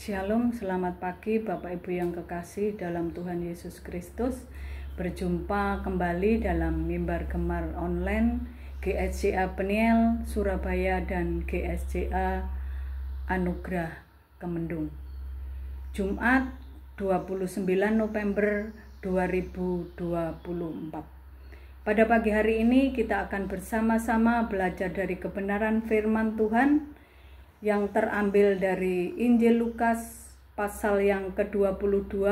Shalom, selamat pagi Bapak Ibu yang kekasih dalam Tuhan Yesus Kristus. Berjumpa kembali dalam mimbar gemar online GSJA Peniel Surabaya dan GSJA Anugerah Kemendung. Jumat 29 November 2024. Pada pagi hari ini kita akan bersama-sama belajar dari kebenaran firman Tuhan yang terambil dari Injil Lukas pasal yang ke-22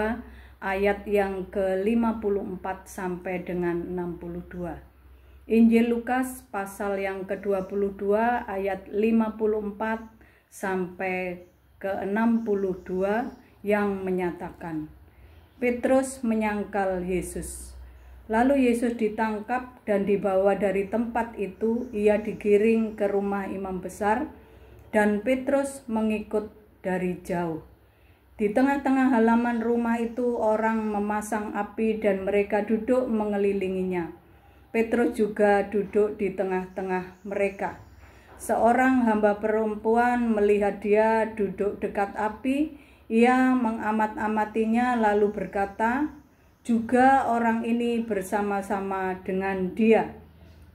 ayat yang ke-54 sampai dengan 62. Injil Lukas pasal yang ke-22 ayat 54 sampai ke-62 yang menyatakan, Petrus menyangkal Yesus. Lalu Yesus ditangkap dan dibawa dari tempat itu, ia digiring ke rumah imam besar, dan Petrus mengikut dari jauh. Di tengah-tengah halaman rumah itu orang memasang api dan mereka duduk mengelilinginya. Petrus juga duduk di tengah-tengah mereka. Seorang hamba perempuan melihat dia duduk dekat api, ia mengamat-amatinya lalu berkata, juga orang ini bersama-sama dengan dia.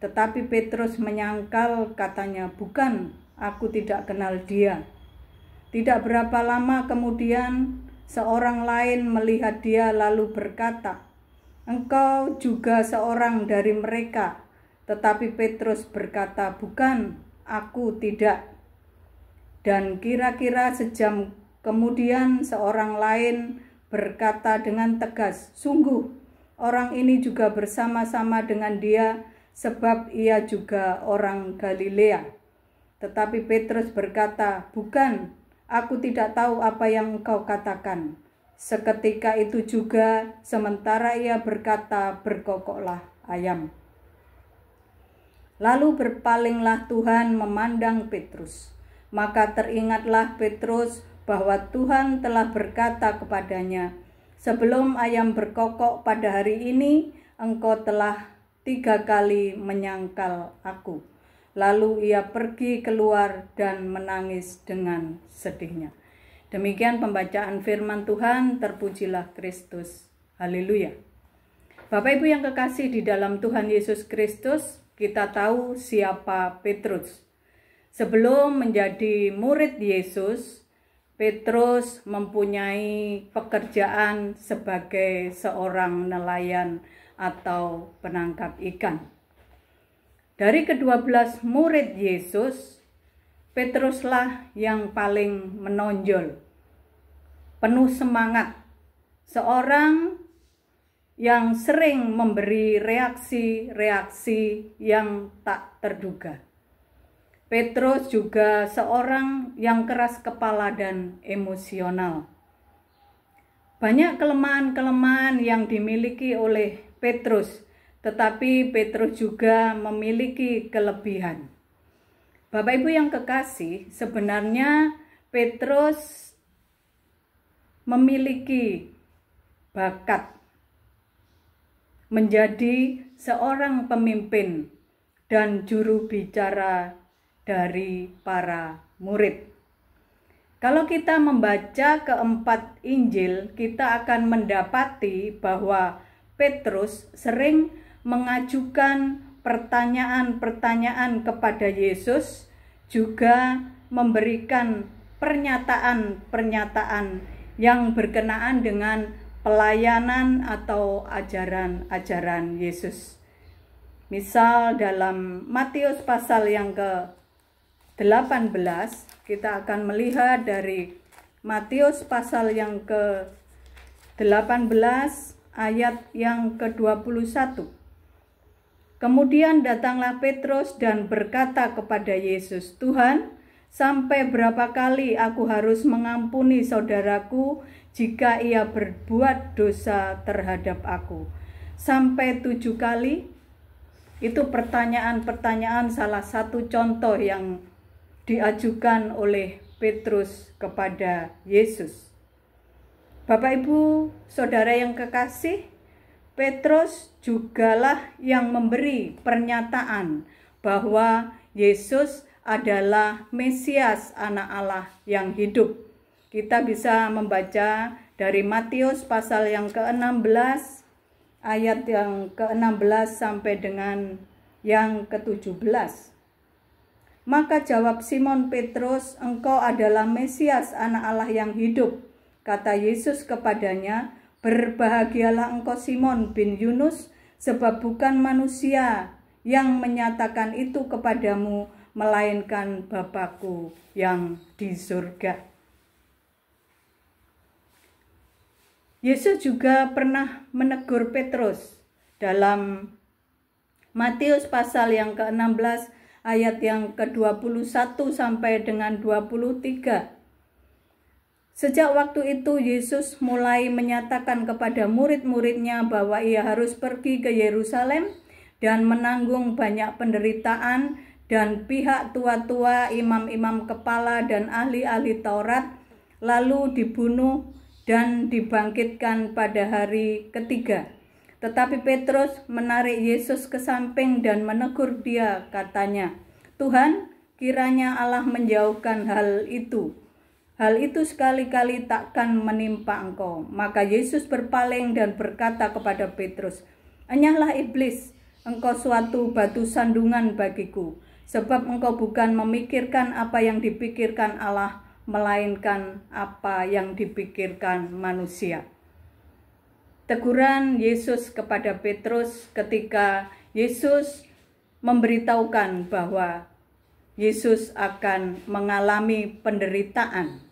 Tetapi Petrus menyangkal, katanya, bukan, aku tidak kenal dia. Tidak berapa lama kemudian, seorang lain melihat dia lalu berkata, engkau juga seorang dari mereka. Tetapi Petrus berkata, bukan, aku tidak. Dan kira-kira sejam kemudian seorang lain berkata dengan tegas, sungguh, orang ini juga bersama-sama dengan dia, sebab ia juga orang Galilea. Tetapi Petrus berkata, bukan, aku tidak tahu apa yang engkau katakan. Seketika itu juga, sementara ia berkata, berkokoklah ayam. Lalu berpalinglah Tuhan memandang Petrus. Maka teringatlah Petrus bahwa Tuhan telah berkata kepadanya, sebelum ayam berkokok pada hari ini, engkau telah 3 kali menyangkal aku. Lalu ia pergi keluar dan menangis dengan sedihnya. Demikian pembacaan firman Tuhan, terpujilah Kristus. Haleluya. Bapak Ibu yang kekasih di dalam Tuhan Yesus Kristus, kita tahu siapa Petrus. Sebelum menjadi murid Yesus, Petrus mempunyai pekerjaan sebagai seorang nelayan atau penangkap ikan. Dari ke-12 murid Yesus, Petruslah yang paling menonjol, penuh semangat, seorang yang sering memberi reaksi-reaksi yang tak terduga. Petrus juga seorang yang keras kepala dan emosional. Banyak kelemahan-kelemahan yang dimiliki oleh Petrus, tetapi Petrus juga memiliki kelebihan. Bapak Ibu yang kekasih, sebenarnya Petrus memiliki bakat menjadi seorang pemimpin dan juru bicara dari para murid. Kalau kita membaca keempat Injil, kita akan mendapati bahwa Petrus sering mengajukan pertanyaan-pertanyaan kepada Yesus, juga memberikan pernyataan-pernyataan yang berkenaan dengan pelayanan atau ajaran-ajaran Yesus. Misal dalam Matius pasal yang ke-18, kita akan melihat dari Matius pasal yang ke-18 ayat yang ke-21. Kemudian datanglah Petrus dan berkata kepada Yesus, Tuhan, sampai berapa kali aku harus mengampuni saudaraku jika ia berbuat dosa terhadap aku? Sampai 7 kali? Itu pertanyaan-pertanyaan salah satu contoh yang diajukan oleh Petrus kepada Yesus. Bapak Ibu, saudara yang kekasih, Petrus jugalah yang memberi pernyataan bahwa Yesus adalah Mesias, anak Allah yang hidup. Kita bisa membaca dari Matius pasal yang ke-16, ayat yang ke-16 sampai dengan yang ke-17. Maka jawab Simon Petrus, "Engkau adalah Mesias, Anak Allah yang hidup." Kata Yesus kepadanya, "Berbahagialah engkau Simon bin Yunus, sebab bukan manusia yang menyatakan itu kepadamu, melainkan Bapa-Ku yang di surga." Yesus juga pernah menegur Petrus dalam Matius pasal yang ke-16 ayat yang ke-21 sampai dengan 23. Sejak waktu itu Yesus mulai menyatakan kepada murid-muridnya bahwa ia harus pergi ke Yerusalem dan menanggung banyak penderitaan, dan pihak tua-tua, imam-imam kepala dan ahli-ahli Taurat, lalu dibunuh dan dibangkitkan pada hari ketiga. Tetapi Petrus menarik Yesus ke samping dan menegur dia, katanya, "Tuhan, kiranya Allah menjauhkan hal itu. Hal itu sekali-kali takkan menimpa engkau." Maka Yesus berpaling dan berkata kepada Petrus, "Enyahlah iblis, engkau suatu batu sandungan bagiku, sebab engkau bukan memikirkan apa yang dipikirkan Allah, melainkan apa yang dipikirkan manusia." Teguran Yesus kepada Petrus ketika Yesus memberitahukan bahwa Yesus akan mengalami penderitaan.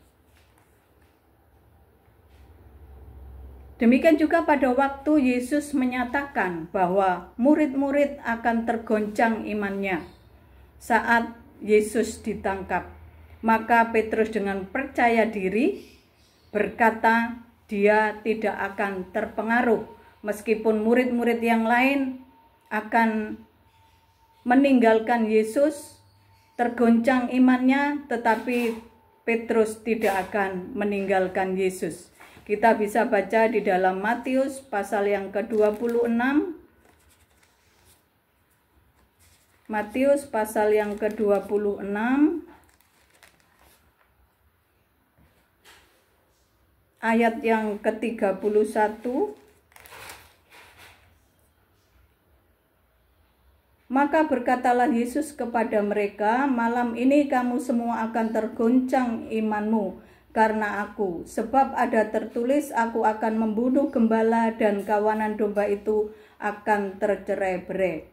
Demikian juga pada waktu Yesus menyatakan bahwa murid-murid akan tergoncang imannya saat Yesus ditangkap. Maka Petrus dengan percaya diri berkata dia tidak akan terpengaruh meskipun murid-murid yang lain akan meninggalkan Yesus, tergoncang imannya, tetapi Petrus tidak akan meninggalkan Yesus. Kita bisa baca di dalam Matius pasal yang ke-26. Matius pasal yang ke-26 ayat yang ke-31. Maka berkatalah Yesus kepada mereka, "Malam ini kamu semua akan tergoncang imanmu karena aku. Sebab ada tertulis, aku akan membunuh gembala dan kawanan domba itu akan tercerai-berai."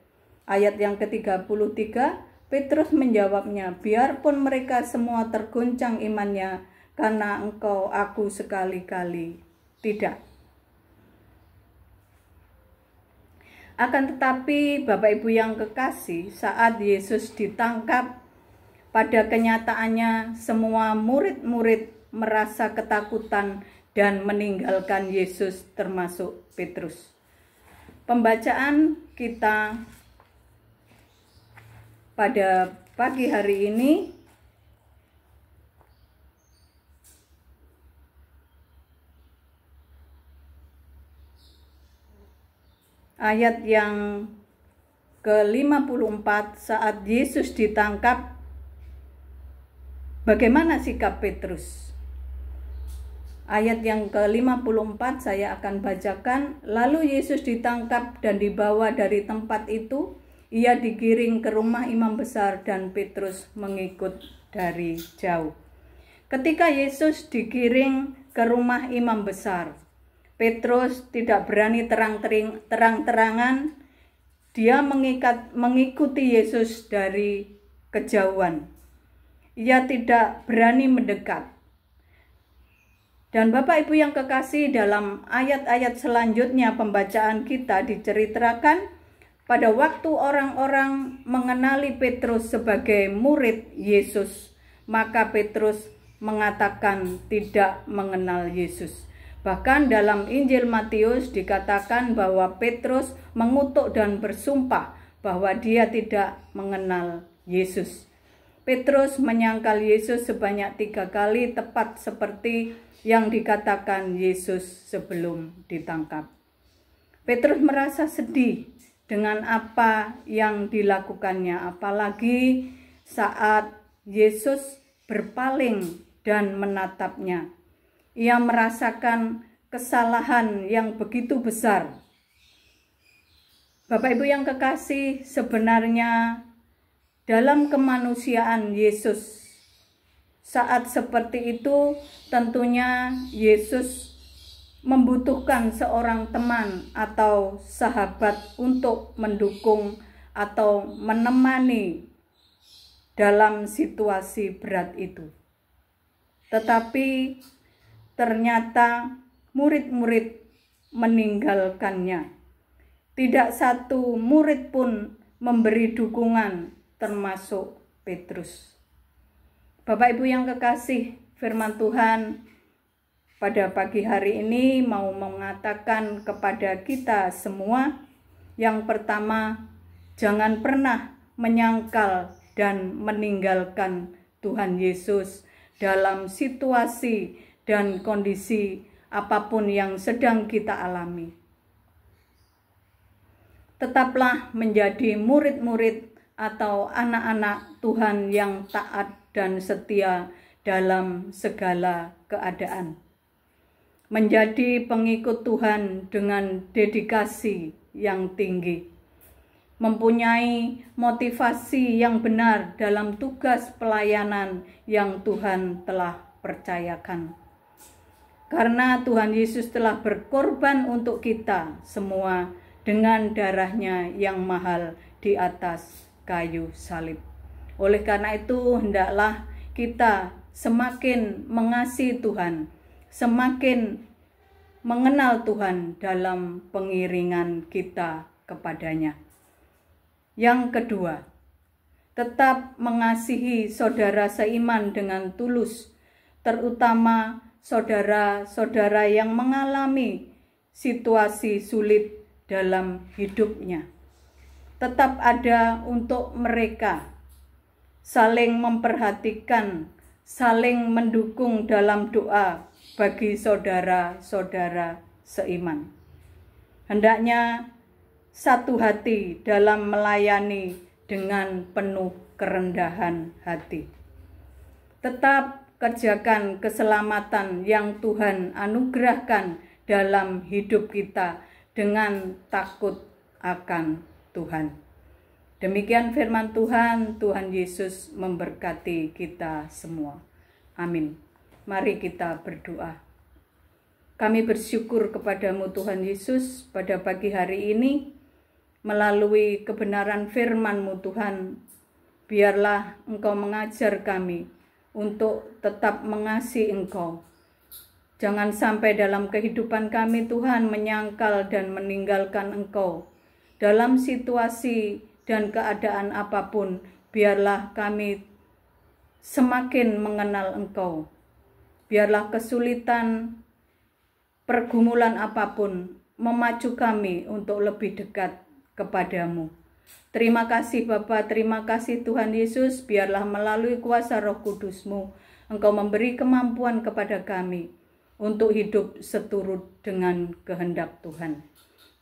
Ayat yang ke-33, Petrus menjawabnya, "Biarpun mereka semua tergoncang imannya, karena engkau aku sekali-kali tidak." Akan tetapi Bapak Ibu yang kekasih, saat Yesus ditangkap, pada kenyataannya semua murid-murid merasa ketakutan dan meninggalkan Yesus, termasuk Petrus. Pembacaan kita pada pagi hari ini ayat yang ke-54, saat Yesus ditangkap, bagaimana sikap Petrus? Ayat yang ke-54 saya akan bacakan. "Lalu Yesus ditangkap dan dibawa dari tempat itu. Ia digiring ke rumah imam besar dan Petrus mengikut dari jauh." Ketika Yesus digiring ke rumah imam besar, Petrus tidak berani terang-terangan. Dia mengikuti Yesus dari kejauhan. Ia tidak berani mendekat. Dan Bapak Ibu yang kekasih, dalam ayat-ayat selanjutnya pembacaan kita diceritakan pada waktu orang-orang mengenali Petrus sebagai murid Yesus, maka Petrus mengatakan tidak mengenal Yesus. Bahkan dalam Injil Matius dikatakan bahwa Petrus mengutuk dan bersumpah bahwa dia tidak mengenal Yesus. Petrus menyangkal Yesus sebanyak 3 kali, tepat seperti yang dikatakan Yesus sebelum ditangkap. Petrus merasa sedih dengan apa yang dilakukannya, apalagi saat Yesus berpaling dan menatapnya. Ia merasakan kesalahan yang begitu besar. Bapak Ibu yang kekasih, sebenarnya dalam kemanusiaan Yesus saat seperti itu tentunya Yesus membutuhkan seorang teman atau sahabat untuk mendukung atau menemani dalam situasi berat itu. Tetapi ternyata murid-murid meninggalkannya. Tidak satu murid pun memberi dukungan, termasuk Petrus. Bapak Ibu yang kekasih, firman Tuhan pada pagi hari ini mau mengatakan kepada kita semua, yang pertama, jangan pernah menyangkal dan meninggalkan Tuhan Yesus dalam situasi dan kondisi apapun yang sedang kita alami. Tetaplah menjadi murid-murid atau anak-anak Tuhan yang taat dan setia dalam segala keadaan. Menjadi pengikut Tuhan dengan dedikasi yang tinggi. Mempunyai motivasi yang benar dalam tugas pelayanan yang Tuhan telah percayakan. Karena Tuhan Yesus telah berkorban untuk kita semua dengan darahnya yang mahal di atas kayu salib. Oleh karena itu, hendaklah kita semakin mengasihi Tuhan, semakin mengenal Tuhan dalam pengiringan kita kepadanya. Yang kedua, tetap mengasihi saudara seiman dengan tulus, terutama saudara-saudara yang mengalami situasi sulit dalam hidupnya. Tetap ada untuk mereka, saling memperhatikan, saling mendukung dalam doa bagi saudara-saudara seiman. Hendaknya satu hati dalam melayani dengan penuh kerendahan hati. Tetap kerjakan keselamatan yang Tuhan anugerahkan dalam hidup kita dengan takut akan Tuhan. Demikian firman Tuhan, Tuhan Yesus memberkati kita semua. Amin. Mari kita berdoa. Kami bersyukur kepadamu Tuhan Yesus pada pagi hari ini, melalui kebenaran firman-Mu Tuhan, biarlah Engkau mengajar kami untuk tetap mengasihi Engkau. Jangan sampai dalam kehidupan kami Tuhan menyangkal dan meninggalkan Engkau. Dalam situasi dan keadaan apapun, biarlah kami semakin mengenal Engkau. Biarlah kesulitan, pergumulan apapun memacu kami untuk lebih dekat kepadamu. Terima kasih Bapa, terima kasih Tuhan Yesus, biarlah melalui kuasa Roh Kudus-Mu, Engkau memberi kemampuan kepada kami untuk hidup seturut dengan kehendak Tuhan.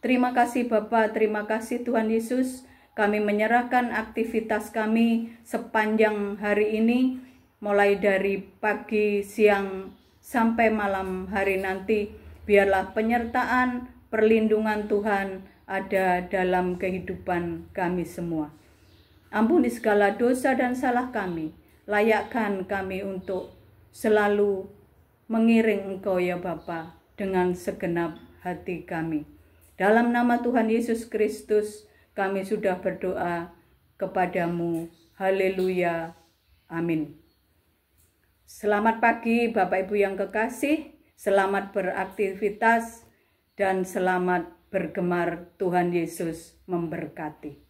Terima kasih Bapa, terima kasih Tuhan Yesus, kami menyerahkan aktivitas kami sepanjang hari ini, mulai dari pagi, siang, sampai malam hari nanti, biarlah penyertaan, perlindungan Tuhan ada dalam kehidupan kami semua. Ampuni segala dosa dan salah kami, layakkan kami untuk selalu mengiring Engkau ya Bapa dengan segenap hati kami. Dalam nama Tuhan Yesus Kristus kami sudah berdoa kepadamu. Haleluya. Amin. Selamat pagi Bapak Ibu yang kekasih, selamat beraktivitas dan selamat bergemar. Tuhan Yesus memberkati.